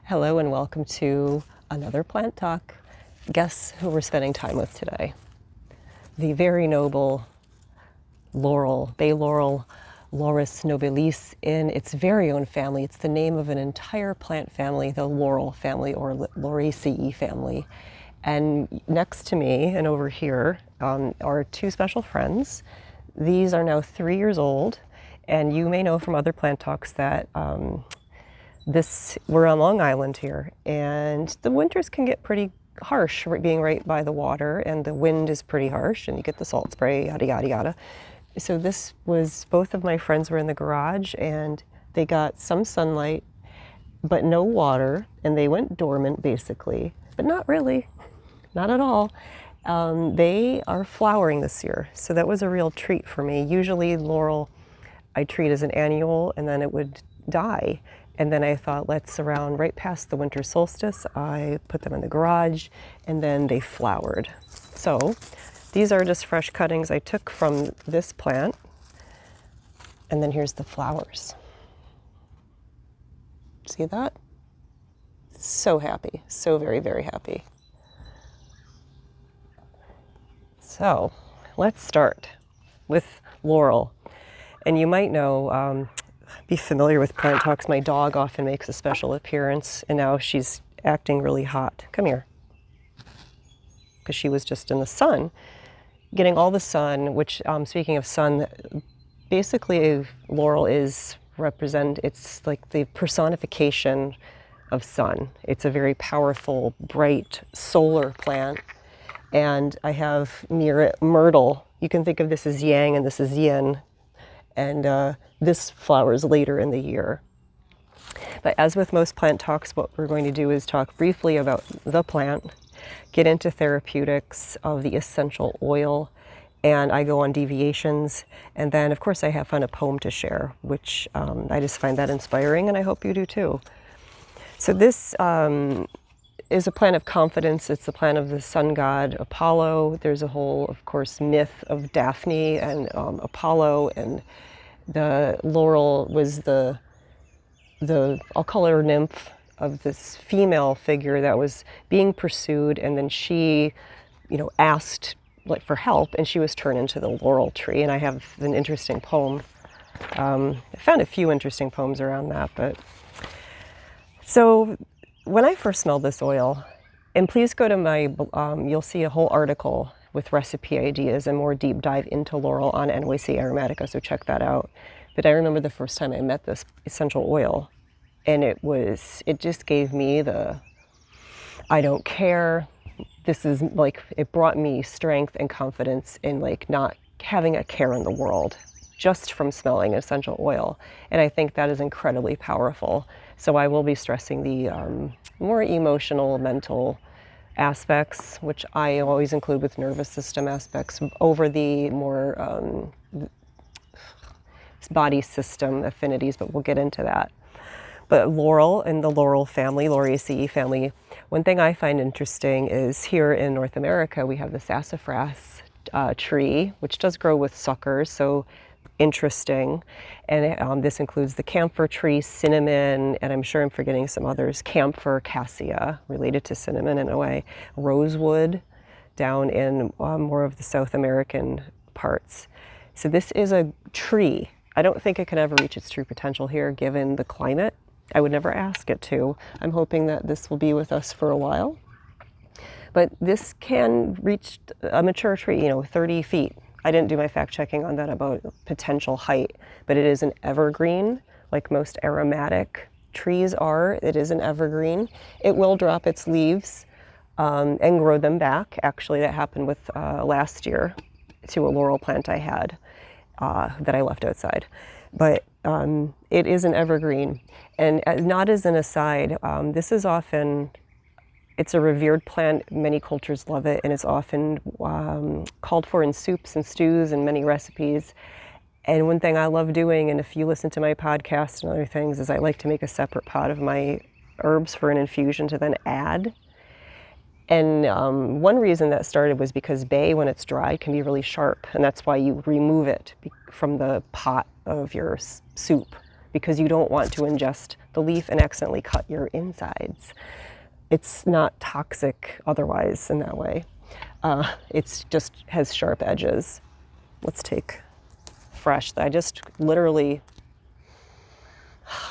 Hello and welcome to another plant talk. Guess who we're spending time with today? The very noble laurel, Bay Laurel, Laurus nobilis, in its very own family. It's the name of an entire plant family, the laurel family or Lauraceae family. And next to me and over here are two special friends. These are now 3 years old, and you may know from other plant talks that we're on Long Island here, and the winters can get pretty harsh being right by the water, and the wind is pretty harsh, and you get the salt spray, yada, yada, yada. So both of my friends were in the garage, and they got some sunlight, but no water, and they went dormant basically, but not really, not at all. They are flowering this year, so that was a real treat for me. Usually laurel I treat as an annual, and then it would die. And then I thought, let's around right past the winter solstice, I put them in the garage, and then they flowered. So these are just fresh cuttings I took from this plant. And then here's the flowers. See that? So happy, so very, very happy. So let's start with laurel. And you might know, be familiar with plant talks. My dog often makes a special appearance, and now she's acting really hot. Come here. Because she was just in the sun, getting all the sun, which, speaking of sun, basically laurel it's like the personification of sun. It's a very powerful, bright, solar plant. And I have near it myrtle. You can think of this as yang and this is yin. And this flowers later in the year. But as with most plant talks, what we're going to do is talk briefly about the plant, get into therapeutics of the essential oil, and I go on deviations. And then, of course, I have a poem to share, which I just find that inspiring, and I hope you do too. So this is a plant of confidence. It's the plant of the sun god Apollo. There's a whole, of course, myth of Daphne and Apollo, and the laurel was the I'll call her nymph of this female figure that was being pursued, and then she, asked for help, and she was turned into the laurel tree. And I have an interesting poem. I found a few interesting poems around that, but so. When I first smelled this oil, and please go to my, you'll see a whole article with recipe ideas and more deep dive into laurel on NYC Aromatica, so check that out. But I remember the first time I met this essential oil, and it just gave me I don't care. This is it brought me strength and confidence in not having a care in the world, just from smelling essential oil. And I think that is incredibly powerful. So I will be stressing the more emotional, mental aspects, which I always include with nervous system aspects, over the more body system affinities, but we'll get into that. But laurel and the laurel family, Lauraceae family, one thing I find interesting is here in North America, we have the sassafras tree, which does grow with suckers, so interesting. And this includes the camphor tree, cinnamon, and I'm sure I'm forgetting some others, camphor, cassia, related to cinnamon in a way, rosewood down in more of the South American parts. So this is a tree. I don't think it can ever reach its true potential here given the climate. I would never ask it to. I'm hoping that this will be with us for a while. But this can reach a mature tree, 30 feet. I didn't do my fact checking on that about potential height, but it is an evergreen, like most aromatic trees are. It is an evergreen. It will drop its leaves and grow them back. Actually, that happened with last year to a laurel plant I had that I left outside. But it is an evergreen. And not as an aside, this is often, it's a revered plant. Many cultures love it, and it's often called for in soups and stews and many recipes. And one thing I love doing, and if you listen to my podcast and other things, is I like to make a separate pot of my herbs for an infusion to then add. And one reason that started was because bay, when it's dry, can be really sharp, and that's why you remove it from the pot of your soup, because you don't want to ingest the leaf and accidentally cut your insides. It's not toxic otherwise in that way. It's just has sharp edges. Let's take fresh. I just literally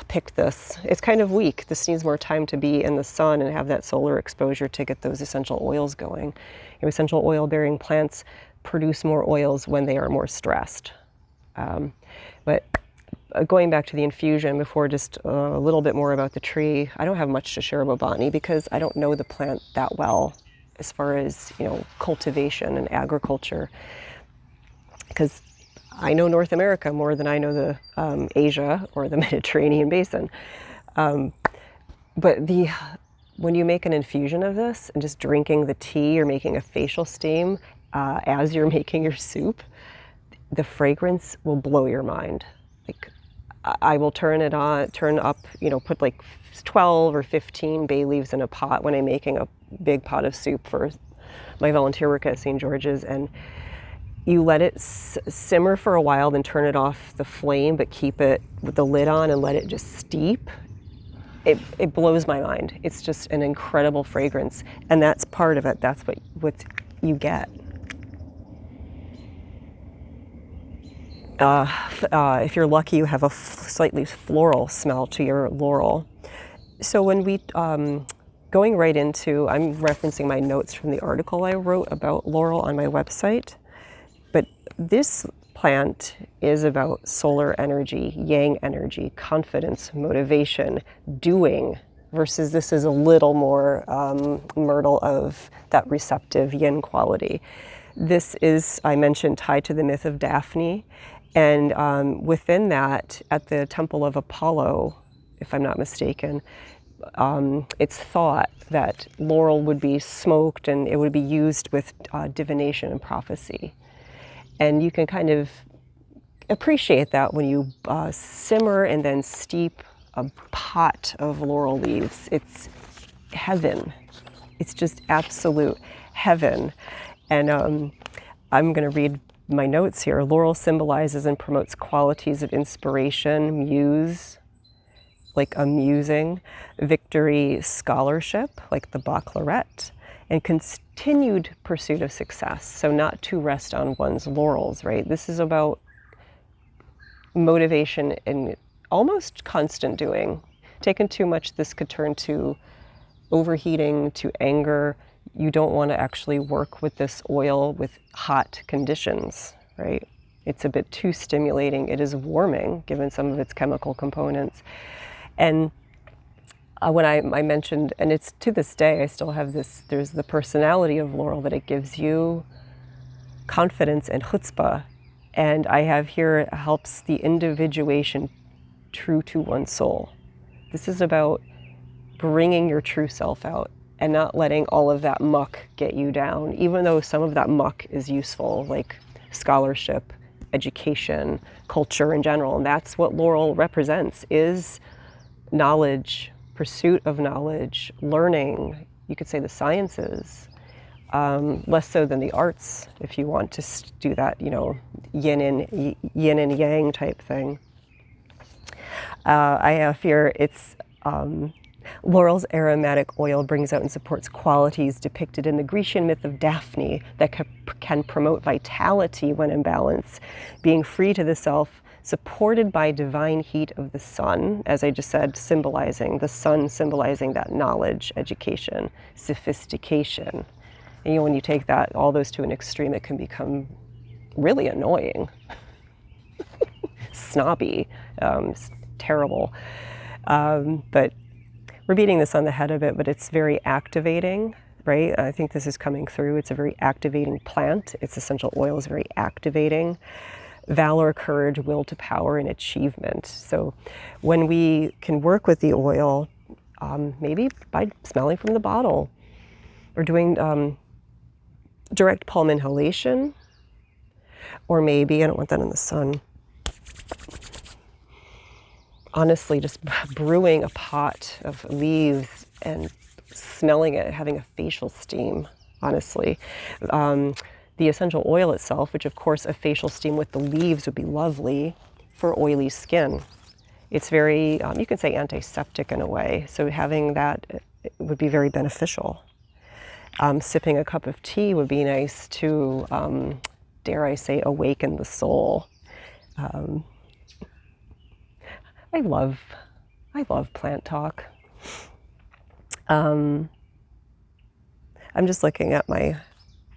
picked this. It's kind of weak. This needs more time to be in the sun and have that solar exposure to get those essential oils going. Essential oil bearing plants produce more oils when they are more stressed. But going back to the infusion before, just a little bit more about the tree. I don't have much to share about botany because I don't know the plant that well as far as, cultivation and agriculture. Because I know North America more than I know the Asia or the Mediterranean basin. But when you make an infusion of this and just drinking the tea or making a facial steam as you're making your soup, the fragrance will blow your mind. Like, I will turn up, put like 12 or 15 bay leaves in a pot when I'm making a big pot of soup for my volunteer work at St. George's, and you let it simmer for a while, then turn it off the flame, but keep it with the lid on and let it just steep. It blows my mind. It's just an incredible fragrance, and that's part of it. That's what you get. If you're lucky, you have a slightly floral smell to your laurel. So when we, going right into, I'm referencing my notes from the article I wrote about laurel on my website, but this plant is about solar energy, yang energy, confidence, motivation, doing, versus this is a little more myrtle of that receptive yin quality. This is, I mentioned, tied to the myth of Daphne. And within that, at the Temple of Apollo, if I'm not mistaken, it's thought that laurel would be smoked and it would be used with divination and prophecy. And you can kind of appreciate that when you simmer and then steep a pot of laurel leaves. It's heaven. It's just absolute heaven. And I'm going to read my notes here. Laurel symbolizes and promotes qualities of inspiration, muse, like amusing, victory, scholarship, like the baccalaureate, and continued pursuit of success. So not to rest on one's laurels, right? This is about motivation and almost constant doing. Taken too much, this could turn to overheating, to anger. You don't want to actually work with this oil with hot conditions, right? It's a bit too stimulating. It is warming, given some of its chemical components. And when I mentioned, and it's to this day, I still have this, there's the personality of laurel that it gives you confidence and chutzpah. And I have here, it helps the individuation true to one's soul. This is about bringing your true self out and not letting all of that muck get you down, even though some of that muck is useful, like scholarship, education, culture in general. And that's what laurel represents, is knowledge, pursuit of knowledge, learning, you could say the sciences, less so than the arts, if you want to do that, yin and yang type thing. I have here, it's laurel's aromatic oil brings out and supports qualities depicted in the Grecian myth of Daphne that can promote vitality when in balance, being free to the self, supported by divine heat of the sun, as I just said, symbolizing the sun, symbolizing that knowledge, education, sophistication. And when you take that, all those to an extreme, it can become really annoying, snobby, terrible. But we're beating this on the head a bit, but it's very activating, right? I think this is coming through. It's a very activating plant. Its essential oil is very activating. Valor, courage, will to power, and achievement. So when we can work with the oil, maybe by smelling from the bottle or doing direct palm inhalation, or maybe, I don't want that in the sun, honestly, just brewing a pot of leaves and smelling it, having a facial steam, honestly. The essential oil itself, which of course a facial steam with the leaves would be lovely for oily skin. It's very, you can say antiseptic in a way. So having that would be very beneficial. Sipping a cup of tea would be nice to, dare I say, awaken the soul. I love plant talk. I'm just looking at my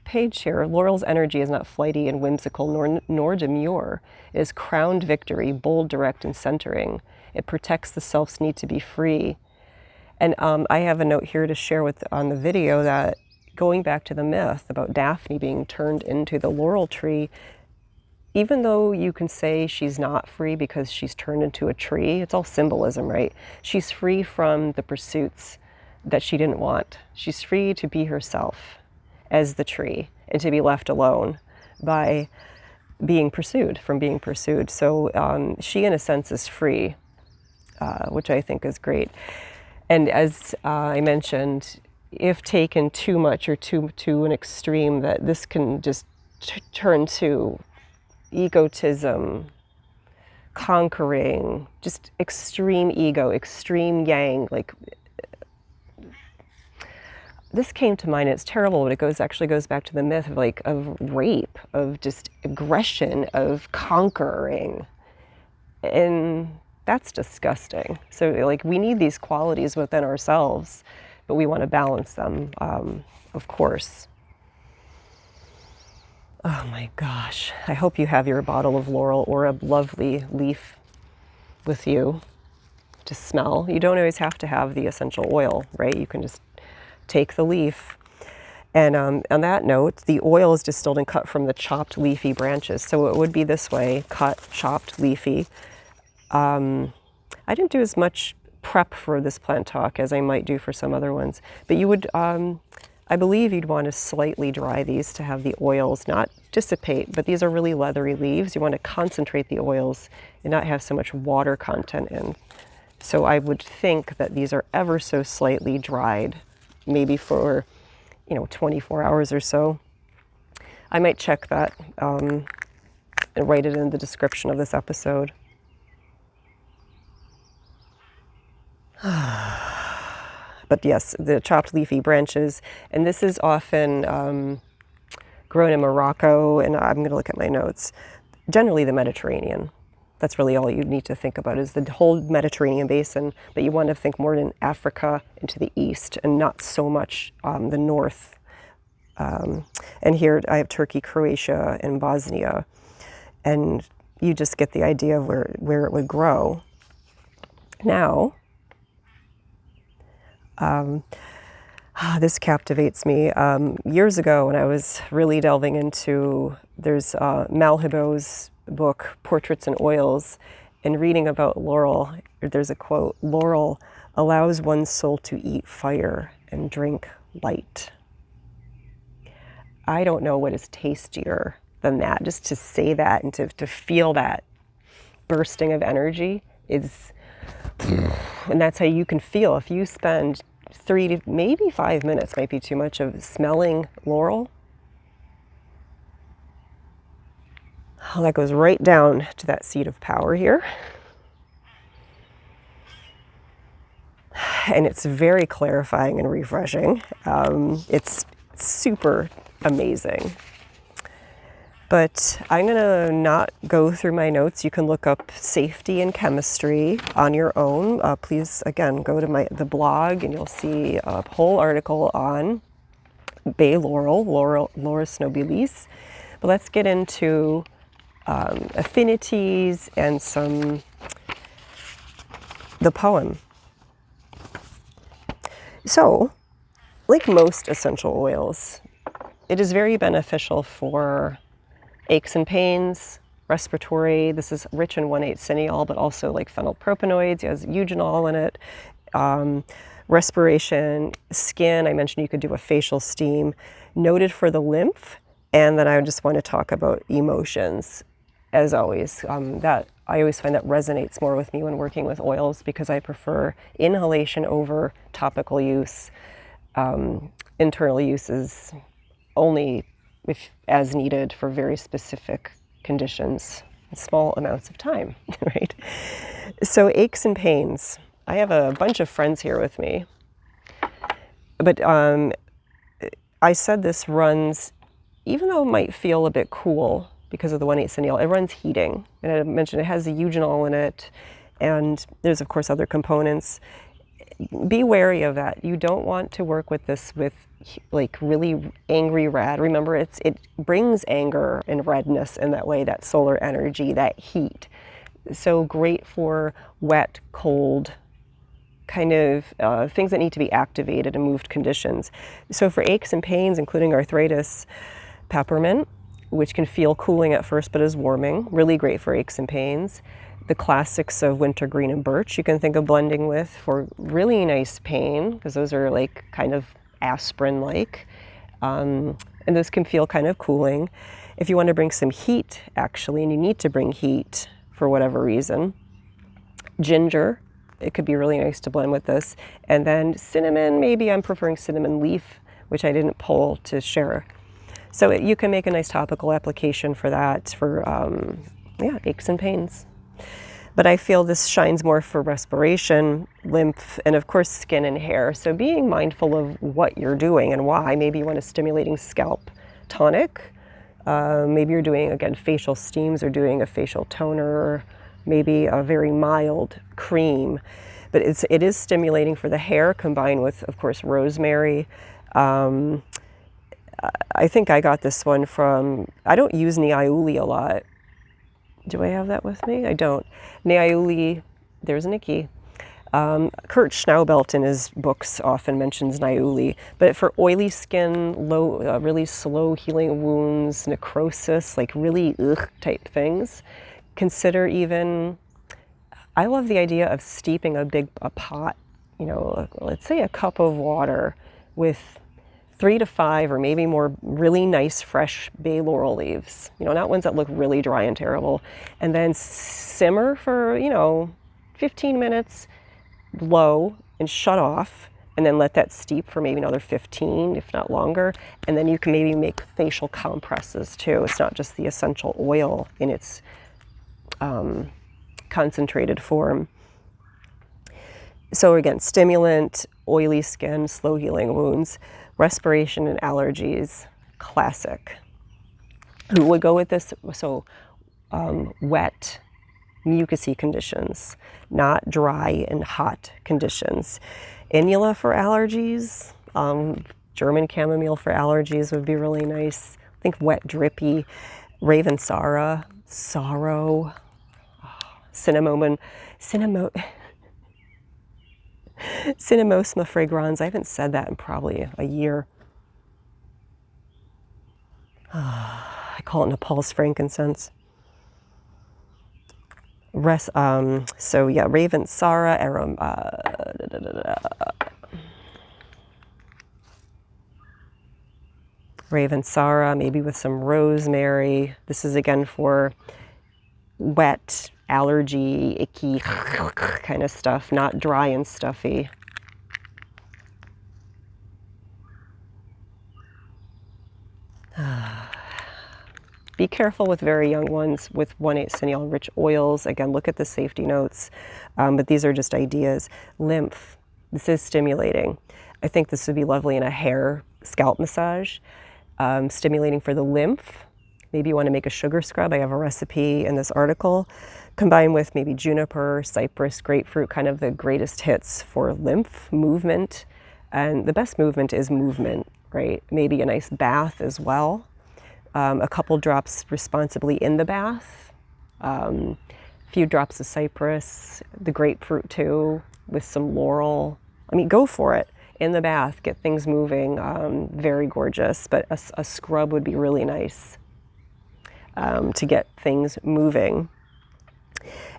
page here. Laurel's energy is not flighty and whimsical, nor demure. It is crowned victory, bold, direct, and centering. It protects the self's need to be free. And I have a note here to share on the video that going back to the myth about Daphne being turned into the laurel tree, even though you can say she's not free because she's turned into a tree, it's all symbolism, right? She's free from the pursuits that she didn't want. She's free to be herself as the tree and to be left alone by being pursued, from being pursued. So she, in a sense, is free, which I think is great. And as I mentioned, if taken too much or to an extreme, that this can just turn to egotism, conquering, just extreme ego, extreme yang. Like, this came to mind. It's terrible, but it actually goes back to the myth of rape, of just aggression, of conquering, and that's disgusting. So like, we need these qualities within ourselves, but we want to balance them, of course. Oh my gosh, I hope you have your bottle of laurel or a lovely leaf with you to smell. You don't always have to have the essential oil, right? You can just take the leaf. And on that note, the oil is distilled and cut from the chopped leafy branches. So it would be this way: cut, chopped, leafy. I didn't do as much prep for this plant talk as I might do for some other ones, but you would, I believe you'd want to slightly dry these to have the oils not dissipate, but these are really leathery leaves. You want to concentrate the oils and not have so much water content in. So I would think that these are ever so slightly dried, maybe for, 24 hours or so. I might check that and write it in the description of this episode. But yes, the chopped leafy branches, and this is often grown in Morocco, and I'm going to look at my notes. Generally the Mediterranean. That's really all you need to think about, is the whole Mediterranean basin, but you want to think more in Africa and to the east, and not so much the north. And here I have Turkey, Croatia, and Bosnia, and you just get the idea of where it would grow. Now, this captivates me. Years ago, when I was really delving into, there's Malhibo's book, Portraits in Oils, and reading about laurel, there's a quote: "Laurel allows one's soul to eat fire and drink light." I don't know what is tastier than that. Just to say that and to feel that bursting of energy is, and that's how you can feel. If you spend 3 to maybe 5 minutes, might be too much, of smelling laurel, oh, that goes right down to that seat of power here. And it's very clarifying and refreshing. It's super amazing. But I'm gonna not go through my notes. You can look up safety and chemistry on your own. Please, again, go to the blog, and you'll see a whole article on Bay Laurel, Laurus nobilis. But let's get into affinities and the poem. So, like most essential oils, it is very beneficial for aches and pains, respiratory. This is rich in 1,8-cineol, but also like phenylpropanoids. It has eugenol in it. Respiration, skin. I mentioned you could do a facial steam. Noted for the lymph. And then I just want to talk about emotions, as always. That I always find that resonates more with me when working with oils, because I prefer inhalation over topical use. Internal use is only as needed for very specific conditions. in small amounts of time, right? So aches and pains. I have a bunch of friends here with me, but I said this runs, even though it might feel a bit cool because of the 1,8 cineal, it runs heating. And I mentioned it has the eugenol in it, and there's of course other components. Be wary of that. You don't want to work with this with like really angry red. Remember, it brings anger and redness in that way, that solar energy, that heat. So great for wet, cold, kind of things that need to be activated and moved conditions. So for aches and pains, including arthritis, peppermint, which can feel cooling at first but is warming, really great for aches and pains. The classics of wintergreen and birch you can think of blending with for really nice pain, because those are like kind of aspirin-like, and those can feel kind of cooling. If you want to bring some heat, actually, and you need to bring heat for whatever reason, ginger, it could be really nice to blend with this. And then cinnamon, maybe I'm preferring cinnamon leaf, which I didn't pull to share. So you can make a nice topical application for that, for yeah, aches and pains. But I feel this shines more for respiration, lymph, and of course skin and hair. So being mindful of what you're doing and why. Maybe you want a stimulating scalp tonic. Maybe you're doing, again, facial steams or doing a facial toner, maybe a very mild cream. But it is stimulating for the hair, combined with, of course, rosemary. I think I got this one from, I don't use niauli a lot. Do I have that with me? I don't. Niauli, there's Nikki. Kurt Schnaubelt in his books often mentions niauli, but for oily skin, really slow healing wounds, necrosis, like really type things, consider even, I love the idea of steeping a pot, you know, let's say a cup of water with 3 to 5 or maybe more really nice fresh Bay Laurel leaves, you know, not ones that look really dry and terrible, and then simmer for, you know, 15 minutes low and shut off, and then let that steep for maybe another 15, if not longer. And then you can maybe make facial compresses too. It's not just the essential oil in its concentrated form. So again, stimulant, oily skin, slow healing wounds, respiration and allergies, classic. Who would go with this? So wet, mucousy conditions, not dry and hot conditions. Inula for allergies, German chamomile for allergies would be really nice. I think wet, drippy, Ravensara, sorrow, cinnamomum, Cinnamosma fragrans. I haven't said that in probably a year. I call it Nepal's frankincense. So yeah, Ravensara, Ravensara, maybe with some rosemary. This is again for wet, allergy, icky kind of stuff, not dry and stuffy. Be careful with very young ones with 1,8 cineal rich oils. Again, look at the safety notes, but these are just ideas. Lymph, this is stimulating. I think this would be lovely in a hair scalp massage. Stimulating for the lymph. Maybe you want to make a sugar scrub. I have a recipe in this article. Combined with maybe juniper, cypress, grapefruit, kind of the greatest hits for lymph movement. And the best movement is movement, right? Maybe a nice bath as well. A couple drops responsibly in the bath. A few drops of cypress, the grapefruit too, with some laurel. I mean, go for it. In the bath, get things moving. Very gorgeous, but a scrub would be really nice to get things moving.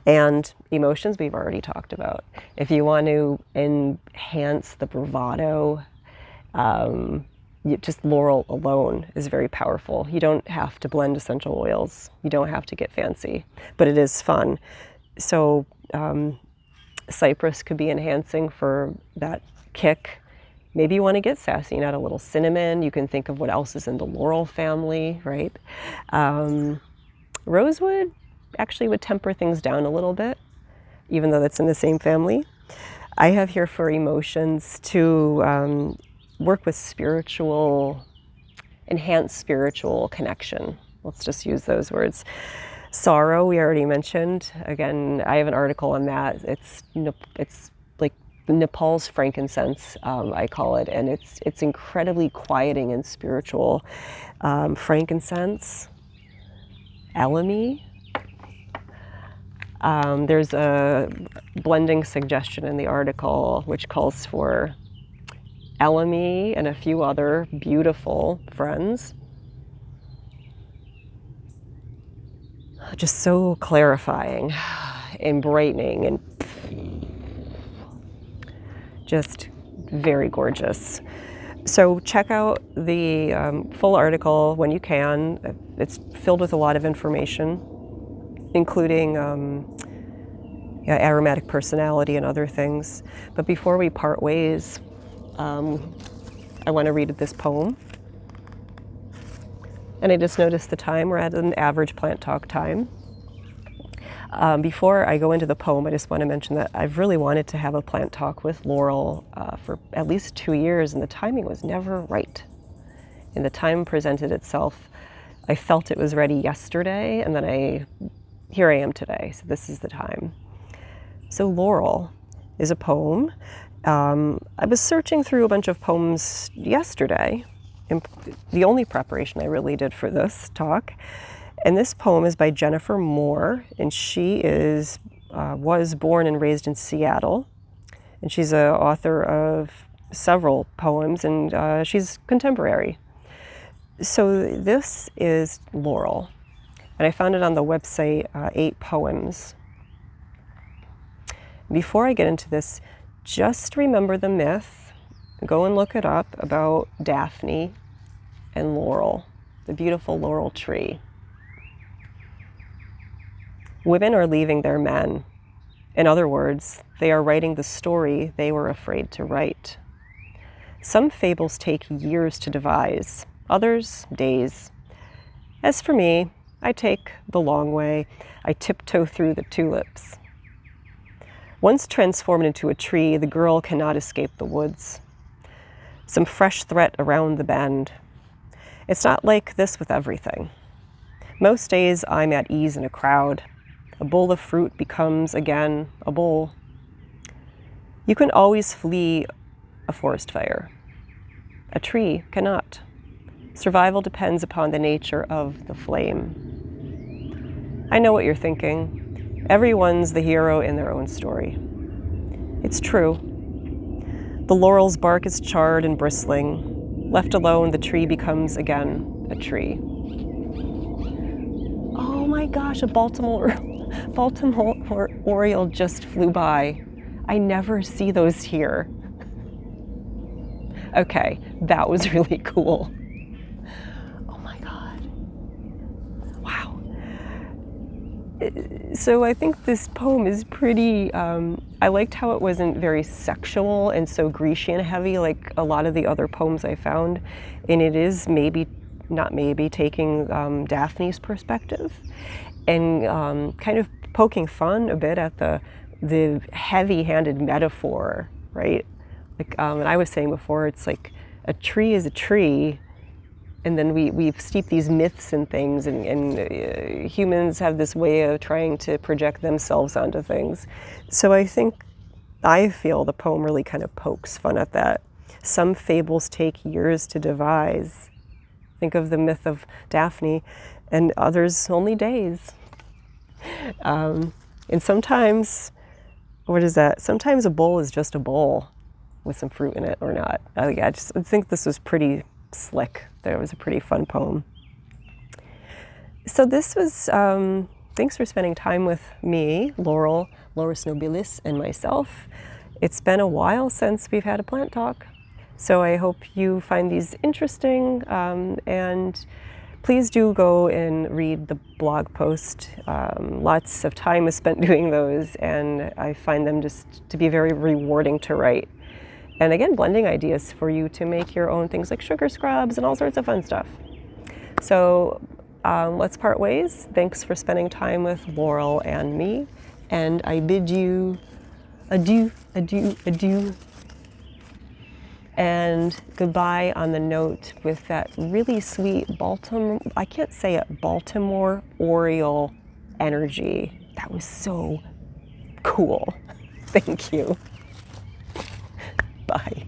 And emotions we've already talked about. If you want to enhance the bravado, just laurel alone is very powerful. You don't have to blend essential oils. You don't have to get fancy, but it is fun. So cypress could be enhancing for that kick. Maybe you want to get sassy and add a little cinnamon. You can think of what else is in the laurel family, right? Rosewood, actually would temper things down a little bit, even though that's in the same family. I have here for emotions to work with enhanced spiritual connection. Let's just use those words. Sorrow, we already mentioned. Again, I have an article on that. It's like Nepal's frankincense, I call it, and it's incredibly quieting and spiritual. Frankincense, elemi. There's a blending suggestion in the article which calls for elemi and a few other beautiful friends. Just so clarifying and brightening and just very gorgeous. So check out the full article when you can. It's filled with a lot of information, including aromatic personality and other things. But before we part ways, I want to read this poem. And I just noticed the time. We're at an average plant talk time. Before I go into the poem, I just want to mention that I've really wanted to have a plant talk with Laurel for at least 2 years, and the timing was never right. And the time presented itself. I felt it was ready yesterday, and then here I am today, so this is the time. So Laurel is a poem. I was searching through a bunch of poems yesterday, the only preparation I really did for this talk. And this poem is by Jennifer Moore, and she was born and raised in Seattle. And she's an author of several poems, and she's contemporary. So this is Laurel, and I found it on the website, 8 Poems. Before I get into this, just remember the myth, go and look it up, about Daphne and Laurel, the beautiful laurel tree. Women are leaving their men. In other words, they are writing the story they were afraid to write. Some fables take years to devise, others days. As for me, I take the long way. I tiptoe through the tulips. Once transformed into a tree, the girl cannot escape the woods. Some fresh threat around the bend. It's not like this with everything. Most days I'm at ease in a crowd. A bowl of fruit becomes again a bowl. You can always flee a forest fire. A tree cannot. Survival depends upon the nature of the flame. I know what you're thinking. Everyone's the hero in their own story. It's true. The laurel's bark is charred and bristling. Left alone, the tree becomes again a tree. Oh my gosh, a Baltimore Oriole just flew by. I never see those here. Okay, that was really cool. Oh my God. Wow. So I think this poem is pretty, I liked how it wasn't very sexual and so Grecian heavy like a lot of the other poems I found. And it is taking Daphne's perspective and kind of poking fun a bit at the heavy-handed metaphor, right? Like, and I was saying before, it's like a tree is a tree, and then we steep these myths and things, and humans have this way of trying to project themselves onto things. So I feel the poem really kind of pokes fun at that. Some fables take years to devise. Think of the myth of Daphne, and others only days. And sometimes, what is that? Sometimes a bowl is just a bowl with some fruit in it or not. I think this was pretty slick. That was a pretty fun poem. So this was, thanks for spending time with me, Laurel, Laurus nobilis, and myself. It's been a while since we've had a plant talk. So I hope you find these interesting, and please do go and read the blog post. Lots of time is spent doing those, and I find them just to be very rewarding to write. And again, blending ideas for you to make your own things like sugar scrubs and all sorts of fun stuff. So let's part ways. Thanks for spending time with Laurel and me, and I bid you adieu, adieu, adieu, and goodbye on the note with that really sweet Baltimore, I can't say it, Baltimore Oriole energy. That was so cool. Thank you. Bye.